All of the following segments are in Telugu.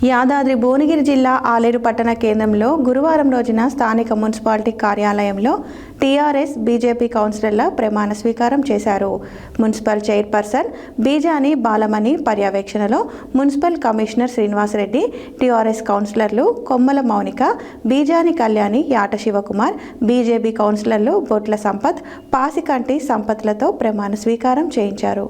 యాదాద్రి భువనగిరి జిల్లా ఆలేరు పట్టణ కేంద్రంలో గురువారం రోజున స్థానిక మున్సిపాలిటీ కార్యాలయంలో టీఆర్ఎస్ బీజేపీ కౌన్సిలర్ల ప్రమాణ స్వీకారం చేశారు. మున్సిపల్ చైర్పర్సన్ బీజాని బాలమణి పర్యవేక్షణలో మున్సిపల్ కమిషనర్ శ్రీనివాసరెడ్డి, టీఆర్ఎస్ కౌన్సిలర్లు కొమ్మల మౌనిక, బీజాని కళ్యాణి, యాట శివకుమార్, బీజేపీ కౌన్సిలర్లు బొట్ల సంపత్, పాసికంటి సంపత్లతో ప్రమాణ స్వీకారం చేయించారు.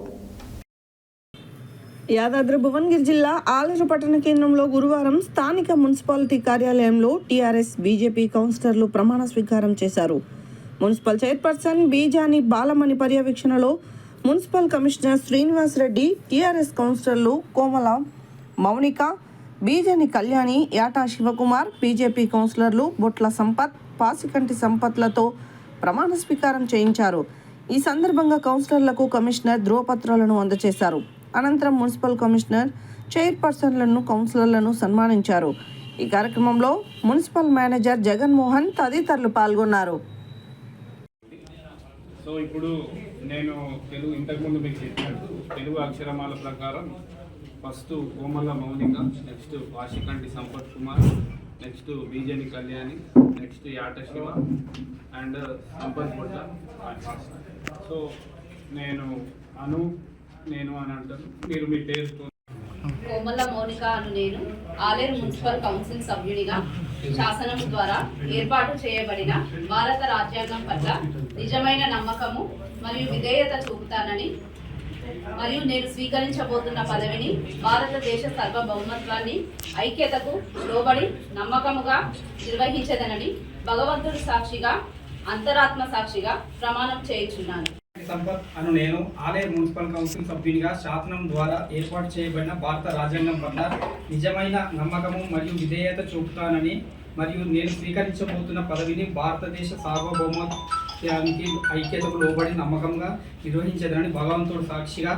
యాదాద్రి భువనగిరి జిల్లా ఆలేరు పట్టణ కేంద్రంలో గురువారం స్థానిక మున్సిపాలిటీ కార్యాలయంలో టీఆర్ఎస్ బీజేపీ కౌన్సిలర్లు ప్రమాణ స్వీకారం చేశారు. మున్సిపల్ చైర్పర్సన్ బీజాని బాలమణి పర్యవేక్షణలో municipal commissioner Srinivas Reddy, TRS కౌన్సిలర్లు కోమల మౌనిక, బీజాని కళ్యాణి, యాటా శివకుమార్, బీజేపీ కౌన్సిలర్లు బొట్ల సంపత్, పాసికంటి సంపత్లతో ప్రమాణ స్వీకారం చేయించారు. ఈ సందర్భంగా కౌన్సిలర్లకు కమిషనర్ ధ్రువపత్రాలను అందజేశారు. అనంతరం మున్సిపల్ కమిషనర్ చైర్పర్సన్లను, కౌన్సిలర్లను సన్మానించారు. ఈ కార్యక్రమంలో మున్సిపల్ మేనేజర్ జగన్మోహన్ తదితరులు పాల్గొన్నారు. సో ఇప్పుడు నేను ఇంతకుముందు మీకు చెప్పినట్టు తెలుగు అక్షరమాల ప్రకారం first Komala Mounika, next Vashikanti Sampath Kumar, next Bijeni Kalyani, next Yata Siva and Sampath Botla. So నేను అని అంటాను, మీరు మీ పేరుతో. కోమల మౌనిక నేను ఆలేరు మున్సిపల్ కౌన్సిల్ సభ్యుడిగా శాసనం ద్వారా ఏర్పాటు చేయబడిన భారత రాజ్యాంగం పట్ల నిజమైన నమ్మకము మరియు విధేయత చూపుతానని మరియు నేను స్వీకరించబోతున్న పదవిని భారతదేశ సార్వభౌమత్వాన్ని, ఐక్యతకు లోబడి నమ్మకముగా నిర్వహించదనని భగవంతుడి సాక్షిగా, అంతరాత్మ సాక్షిగా ప్రమాణం చేయుచున్నాను. సంపత్ అను నేను ఆలేరు మున్సిపల్ కౌన్సిల్ సభ్యునిగా శాసనం ద్వారా ఏర్పాటు చేయబడిన భారత రాజ్యాంగం పట్ల నిజమైన నమ్మకము మరియు విధేయత చూపుతానని మరియు నేను స్వీకరించబోతున్న పదవిని భారతదేశ సార్వభౌమత్వానికి, ఐక్యతకు లోబడి నమ్మకంగా నిర్వహించదని భగవంతుడు సాక్షిగా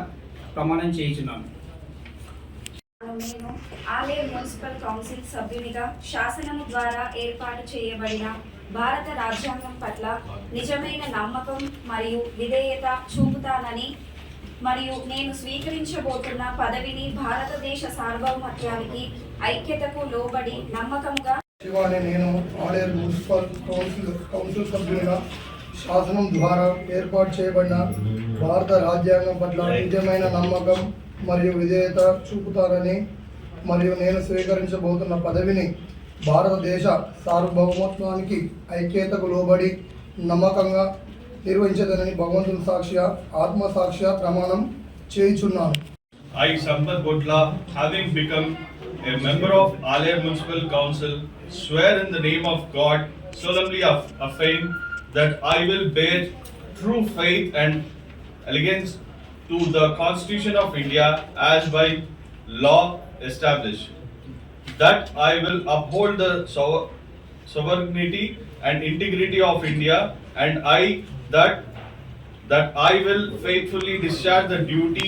ప్రమాణం చేయుచున్నాను. నేను ఆలేరు మున్సిపల్ కౌన్సిల్ సభ్యునిగా శాసనము ద్వారా ఏర్పాటు చేయబడిన భారత రాజ్యాంగం పట్ల నిజమైన నమ్మకం మరియు విధేయత చూపుతానని మరియు నేను స్వీకరించబోతున్న పదవిని భారతదేశ సార్వభౌమత్వానికి, ఐక్యతకు లోబడి నమ్మకంగా. నేను ఆలేరు మున్సిపల్ కౌన్సిల్ సభ్యునిగా శాసనం ద్వారా ఏర్పాటు చేయబడిన భారత రాజ్యాంగం పట్ల నిజమైన నమ్మకం మరియు విధేయత చూపుతానని మరియు నేను స్వీకరించబోతున్న పదవిని భారతదేశ సార్వభౌమత్వానికి, ఐక్యతకు లోబడి నమ్మకంగా నిర్వహించదనని భగవంతుని సాక్షిగా, ఆత్మ సాక్షిగా ప్రమాణం చేయుచున్నాను. I, Sampath Botla, having become a member of Aler Municipal Council, swear in the name of God, solemnly affirm that I will bear true faith and allegiance to the Constitution of India as by law established, that I will uphold the sovereignty and integrity of India, and that I will faithfully discharge the duty.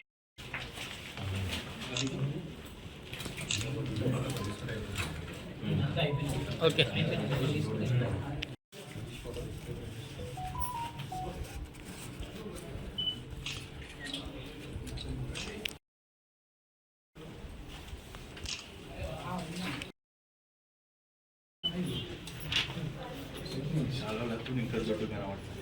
Okay. చాలా లక్ష్మి ఇంకా జట్టు కనబడుతుంది.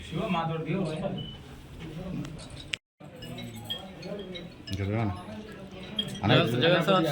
శివ మాతోటి జగన్ సార్